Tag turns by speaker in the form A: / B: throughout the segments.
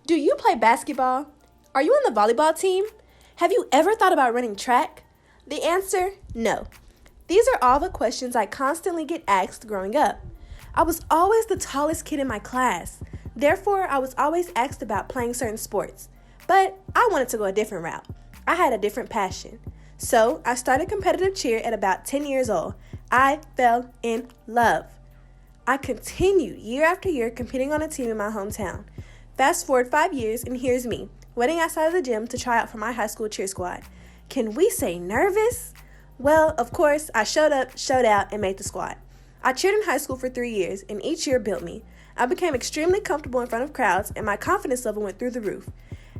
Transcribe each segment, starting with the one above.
A: Do you play basketball? Are you on the volleyball team? Have you ever thought about running track? The answer, no. These are all the questions I constantly get asked growing up. I was always the tallest kid in my class. Therefore, I was always asked about playing certain sports. But I wanted to go a different route. I had a different passion. So I started competitive cheer at about 10 years old. I fell in love. I continued year after year competing on a team in my hometown. Fast forward 5 years, and here's me, waiting outside of the gym to try out for my high school cheer squad. Can we say nervous? Well, of course, I showed up, showed out, and made the squad. I cheered in high school for 3 years, and each year built me. I became extremely comfortable in front of crowds, and my confidence level went through the roof.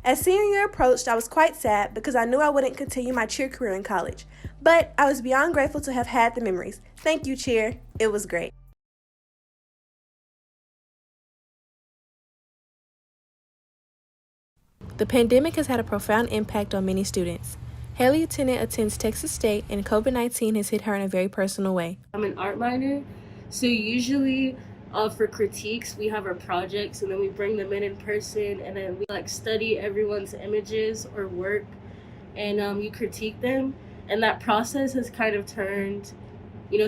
A: As senior year approached, I was quite sad because I knew I wouldn't continue my cheer career in college. But I was beyond grateful to have had the memories. Thank you, cheer. It was great. The pandemic has had a profound impact on many students. Haley attends Texas State, and COVID-19 has hit her in a very personal way.
B: I'm an art minor, so usually for critiques, we have our projects and then we bring them in person, and then we study everyone's images or work, and you critique them. And that process has kind of turned,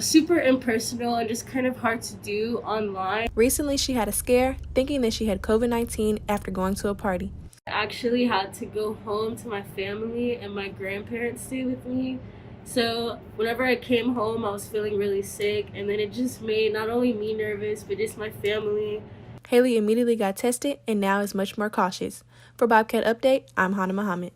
B: super impersonal and just kind of hard to do online.
A: Recently, she had a scare, thinking that she had COVID-19 after going to a party.
B: I actually had to go home to my family, and my grandparents stayed with me. So whenever I came home, I was feeling really sick, and then it just made not only me nervous, but just my family.
A: Haley immediately got tested and now is much more cautious. For Bobcat Update, I'm Hana Muhammad.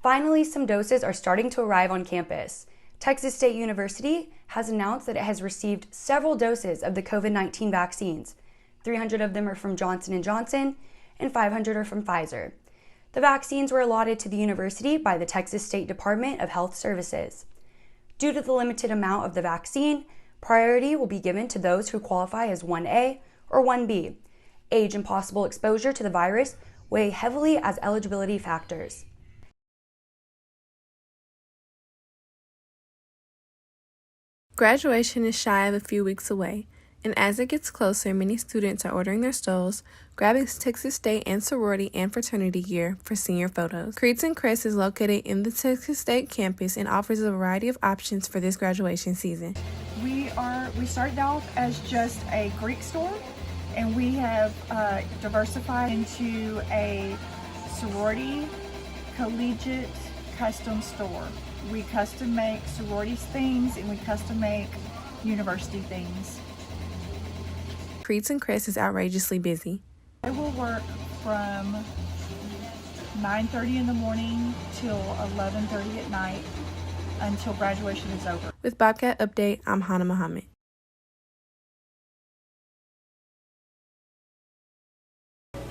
C: Finally, some doses are starting to arrive on campus. Texas State University has announced that it has received several doses of the COVID-19 vaccines. 300 of them are from Johnson & Johnson, and 500 are from Pfizer. The vaccines were allotted to the university by the Texas State Department of Health Services. Due to the limited amount of the vaccine, priority will be given to those who qualify as 1A or 1B. Age and possible exposure to the virus weigh heavily as eligibility factors.
A: Graduation is shy of a few weeks away, and as it gets closer, many students are ordering their stoles, grabbing Texas State and sorority and fraternity gear for senior photos. Creeds and Crest is located in the Texas State campus and offers a variety of options for this graduation season.
D: We started off as just a Greek store, and we have diversified into a sorority, collegiate, custom store. We custom make sorority things, and we custom make university things.
A: Creeds and Crest is outrageously busy.
D: It will work from 9:30 in the morning till 11:30 at night until graduation is over.
A: With Bobcat Update, I'm Hana Muhammad.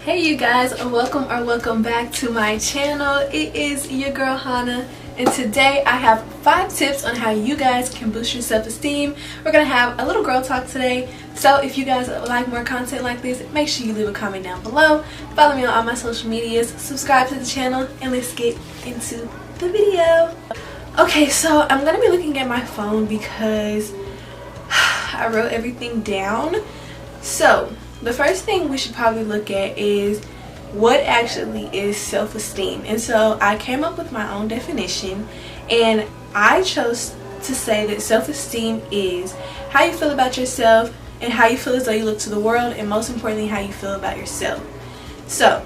A: Hey you guys, welcome back to my channel. It is your girl Hana, and today I have 5 tips on how you guys can boost your self-esteem. We're gonna have a little girl talk today, so if you guys like more content like this, make sure you leave a comment down below. Follow me on all my social medias, subscribe to the channel, and let's get into the video. Okay, so I'm gonna be looking at my phone because I wrote everything down. So the first thing we should probably look at is what actually is self-esteem. And so I came up with my own definition, and I chose to say that self-esteem is how you feel about yourself and how you feel as though you look to the world, and most importantly, how you feel about yourself. So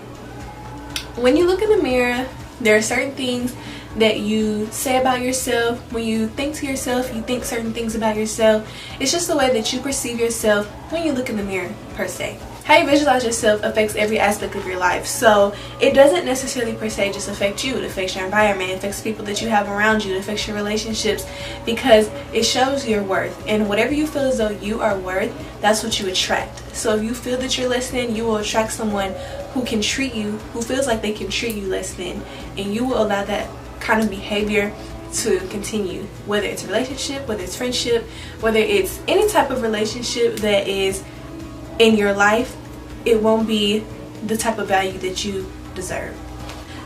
A: when you look in the mirror, there are certain things that you say about yourself. When you think to yourself, you think certain things about yourself. It's just the way that you perceive yourself when you look in the mirror, per se. How you visualize yourself affects every aspect of your life. So it doesn't necessarily per se just affect you. It affects your environment, it affects people that you have around you, it affects your relationships, because it shows your worth. And whatever you feel as though you are worth, that's what you attract. So if you feel that you're less than, you will attract someone who can treat you, who feels like they can treat you less than, and you will allow that kind of behavior to continue, whether it's a relationship, whether it's friendship, whether it's any type of relationship that is in your life. It won't be the type of value that you deserve.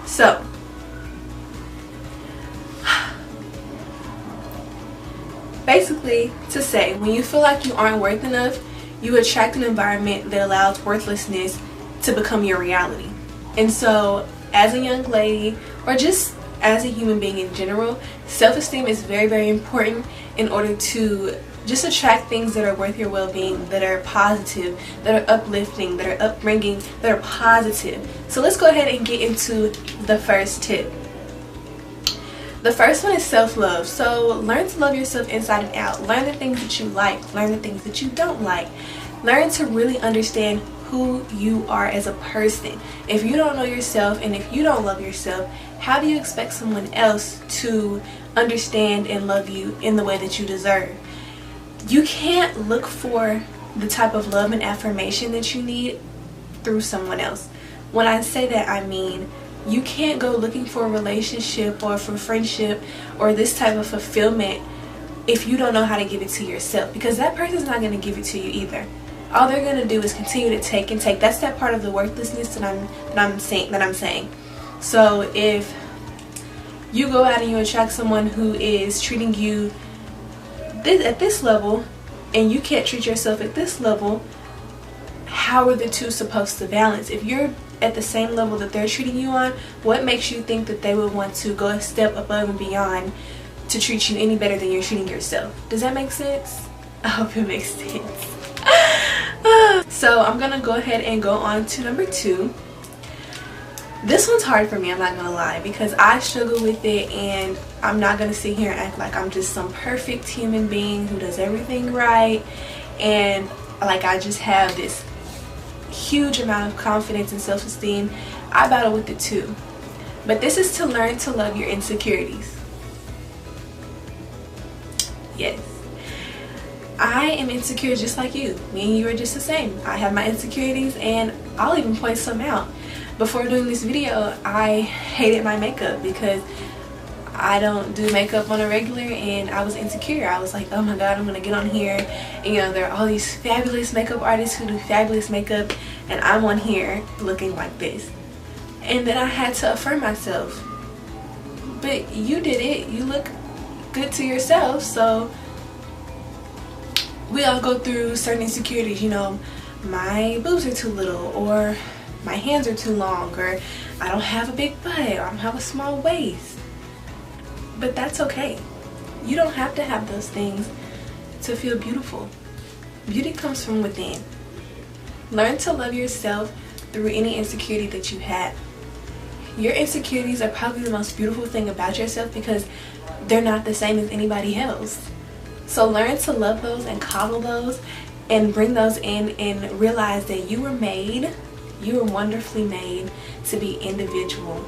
A: So Basically, to say, when you feel like you aren't worth enough, you attract an environment that allows worthlessness to become your reality. And so, as a young lady, or just as a human being in general, self-esteem is very, very important in order to just attract things that are worth your well-being, that are positive, that are uplifting, that are upbringing, that are positive. So let's go ahead and get into the first tip. The first one is self-love. So learn to love yourself inside and out. Learn the things that you like. Learn the things that you don't like. Learn to really understand who you are as a person. If you don't know yourself and if you don't love yourself, how do you expect someone else to understand and love you in the way that you deserve? You can't look for the type of love and affirmation that you need through someone else. When I say that, I mean you can't go looking for a relationship or for friendship or this type of fulfillment if you don't know how to give it to yourself, because that person's not going to give it to you either. All they're going to do is continue to take and take. That's that part of the worthlessness that I'm saying. So if you go out and you attract someone who is treating you at this level and you can't treat yourself at this level, how are the two supposed to balance? If you're at the same level that they're treating you on, what makes you think that they would want to go a step above and beyond to treat you any better than you're treating yourself? Does that make sense? I hope it makes sense. So I'm gonna go ahead and go on to number 2. This one's hard for me, I'm not gonna lie, because I struggle with it, and I'm not gonna sit here and act like I'm just some perfect human being who does everything right and like I just have this huge amount of confidence and self-esteem. I battle with it too. But this is to learn to love your insecurities. Yes. I am insecure just like you. Me and you are just the same. I have my insecurities, and I'll even point some out. Before doing this video, I hated my makeup because I don't do makeup on a regular, and I was insecure. I was like, oh my god, I'm gonna get on here and there are all these fabulous makeup artists who do fabulous makeup, and I'm on here looking like this. And then I had to affirm myself. But you did it. You look good to yourself. So we all go through certain insecurities. My boobs are too little, or my hands are too long, or I don't have a big butt, or I don't have a small waist. But that's okay. You don't have to have those things to feel beautiful. Beauty comes from within. Learn to love yourself through any insecurity that you have. Your insecurities are probably the most beautiful thing about yourself because they're not the same as anybody else. So learn to love those and coddle those and bring those in, and realize that you were wonderfully made to be individual.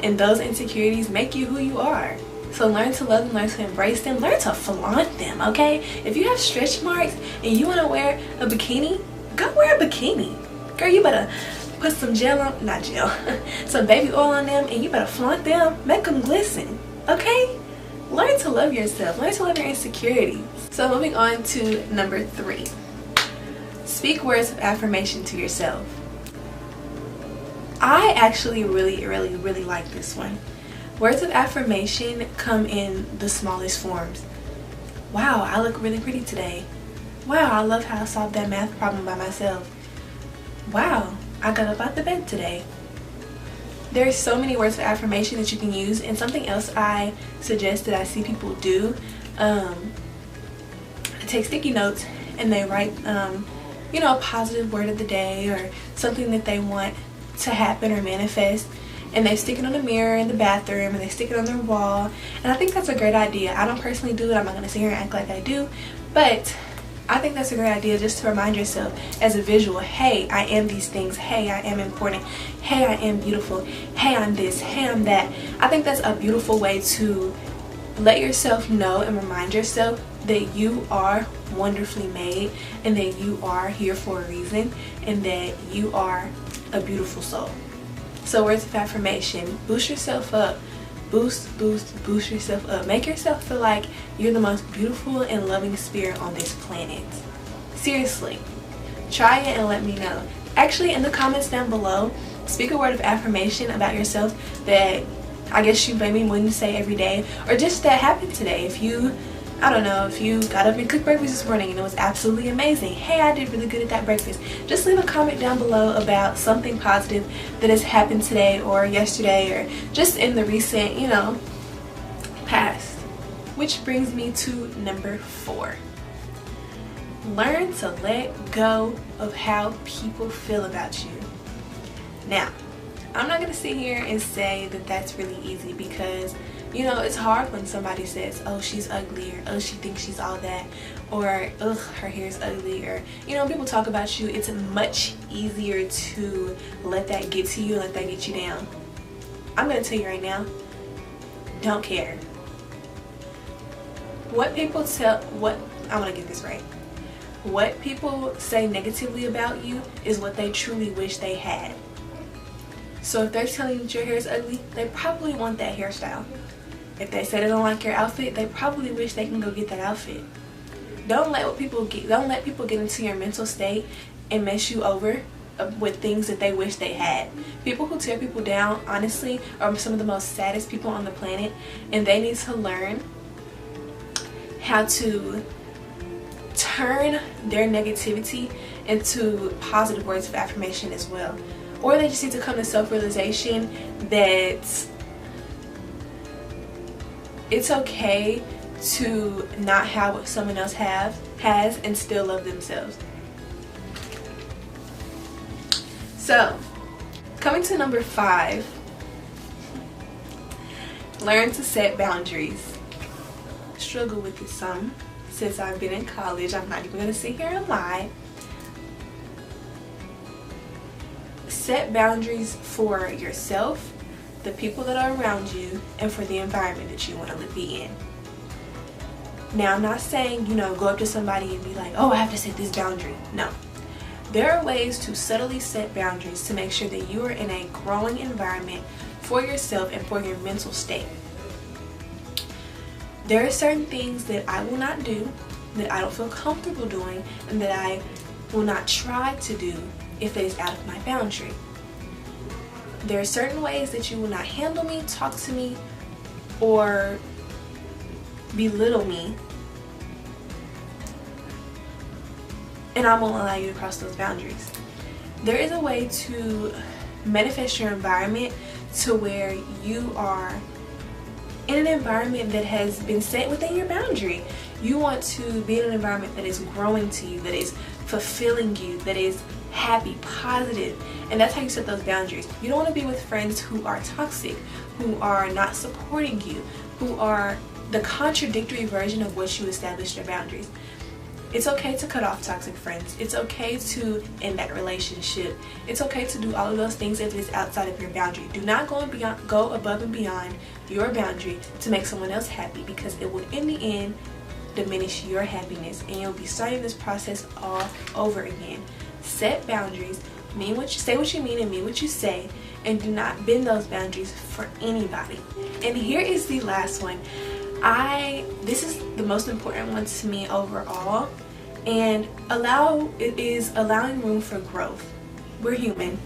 A: And those insecurities make you who you are. So learn to love them, learn to embrace them, learn to flaunt them, okay? If you have stretch marks and you want to wear a bikini, go wear a bikini. Girl, you better put some some baby oil on them, and you better flaunt them, make them glisten, okay? Learn to love yourself, learn to love your insecurities. So moving on to number 3. Speak words of affirmation to yourself. I actually really like this one. Words of affirmation come in the smallest forms. Wow, I look really pretty today. Wow, I love how I solved that math problem by myself. Wow, I got up out the bed today. There's so many words of affirmation that you can use, and something else I suggest that I see people do, take sticky notes and they write a positive word of the day or something that they want to happen or manifest, and they stick it on the mirror in the bathroom, and they stick it on their wall. And I think that's a great idea. I don't personally do it. I'm not going to sit here and act like I do, but I think that's a great idea, just to remind yourself as a visual, hey, I am these things. Hey, I am important. Hey, I am beautiful. Hey, I'm this. Hey, I'm that. I think that's a beautiful way to let yourself know and remind yourself that you are wonderfully made, and that you are here for a reason, and that you are a beautiful soul. So words of affirmation, boost yourself up. Boost yourself up. Make yourself feel like you're the most beautiful and loving spirit on this planet. Seriously, try it and let me know. Actually, in the comments down below, speak a word of affirmation about yourself that I guess you maybe wouldn't say every day, or just that happened today. If you I don't know, if you got up and cooked breakfast this morning and it was absolutely amazing. Hey, I did really good at that breakfast. Just leave a comment down below about something positive that has happened today or yesterday or just in the recent, you know, past. Which brings me to number 4. Learn to let go of how people feel about you. Now, I'm not going to sit here and say that that's really easy because, you know, it's hard when somebody says, oh, she's ugly, or oh, she thinks she's all that, or ugh, her hair's ugly, or, you know, people talk about you. It's much easier to let that get to you, let that get you down. I'm going to tell you right now, don't care. What people I want to get this right. What people say negatively about you is what they truly wish they had. So if they're telling you that your hair is ugly, they probably want that hairstyle. If they say they don't like your outfit, they probably wish they can go get that outfit. Don't let people get into your mental state and mess you over with things that they wish they had. People who tear people down, honestly, are some of the most saddest people on the planet, and they need to learn how to turn their negativity into positive words of affirmation as well. Or they just need to come to self-realization that it's okay to not have what someone else has and still love themselves. So, coming to number 5, learn to set boundaries. Struggle with this some since I've been in college. I'm not even going to sit here and lie. Set boundaries for yourself, the people that are around you, and for the environment that you want to be in. Now, I'm not saying, you know, go up to somebody and be like, oh, I have to set this boundary. No. There are ways to subtly set boundaries to make sure that you are in a growing environment for yourself and for your mental state. There are certain things that I will not do, that I don't feel comfortable doing, and that I will not try to do if it is out of my boundary. There are certain ways that you will not handle me, talk to me, or belittle me, and I won't allow you to cross those boundaries. There is a way to manifest your environment to where you are in an environment that has been set within your boundary. You want to be in an environment that is growing to you, that is fulfilling you, that is happy, positive, and that's how you set those boundaries. You don't want to be with friends who are toxic, who are not supporting you, who are the contradictory version of what you established your boundaries. It's okay to cut off toxic friends. It's okay to end that relationship. It's okay to do all of those things if it's outside of your boundary. Do not go above and beyond your boundary to make someone else happy, because it will in the end diminish your happiness and you'll be starting this process all over again. Set boundaries, say what you mean and mean what you say, and do not bend those boundaries for anybody. And here is the last one. This is the most important one to me overall, and it is allowing room for growth. We're human.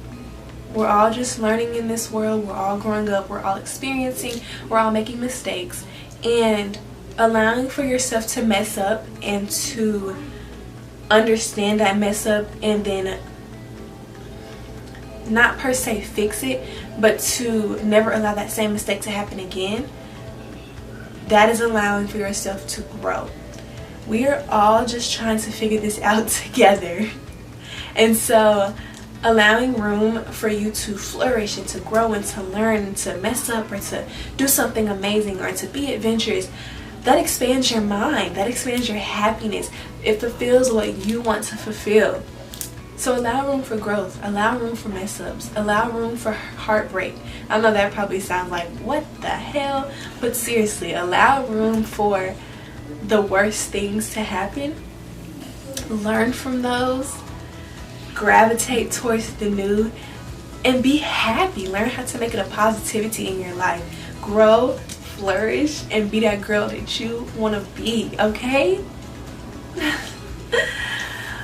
A: We're all just learning in this world. We're all growing up. We're all experiencing. We're all making mistakes, and allowing for yourself to mess up and to understand that mess up and then not per se fix it, but to never allow that same mistake to happen again. That is allowing for yourself to grow. We are all just trying to figure this out together. And so allowing room for you to flourish and to grow and to learn and to mess up or to do something amazing or to be adventurous, that expands your mind, that expands your happiness. It fulfills what you want to fulfill. So allow room for growth, allow room for mess ups, allow room for heartbreak. I know that probably sounds like, what the hell? But seriously, allow room for the worst things to happen. Learn from those, gravitate towards the new, and be happy. Learn how to make it a positivity in your life. Grow, flourish, and be that girl that you want to be, okay?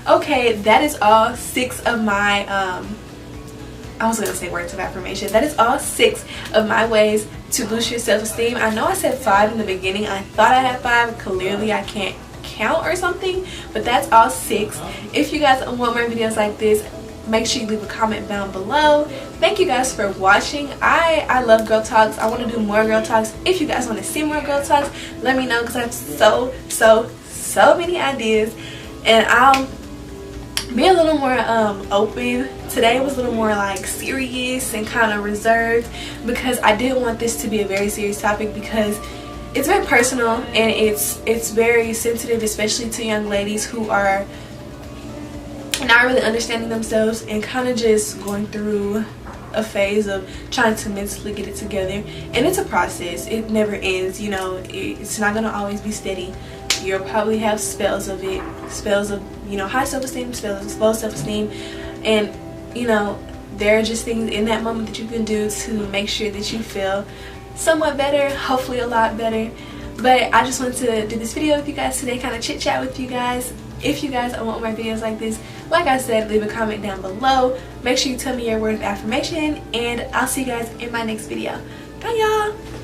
A: Okay, that is all 6 of my I was gonna say words of affirmation. That is all 6 of my ways to boost your self-esteem. I know I said 5 in the beginning. I thought I had 5. Clearly I can't count or something, but that's all 6. If you guys want more videos like this, make sure you leave a comment down below. Thank you guys for watching. I love girl talks. I want to do more girl talks. If you guys want to see more girl talks, let me know, because I have so many ideas, and I'll be a little more open. Today was a little more like serious and kind of reserved, because I didn't want this to be a very serious topic, because it's very personal and it's very sensitive, especially to young ladies who are not really understanding themselves and kind of just going through a phase of trying to mentally get it together. And it's a process. It never ends, you know. It's not going to always be steady. You'll probably have spells of it, spells of, you know, high self-esteem, spells of low self-esteem, and you know, there are just things in that moment that you can do to make sure that you feel somewhat better, hopefully a lot better. But I just wanted to do this video with you guys today, kind of chit chat with you guys. If you guys want more videos like this, like I said, leave a comment down below. Make sure you tell me your word of affirmation, and I'll see you guys in my next video. Bye y'all.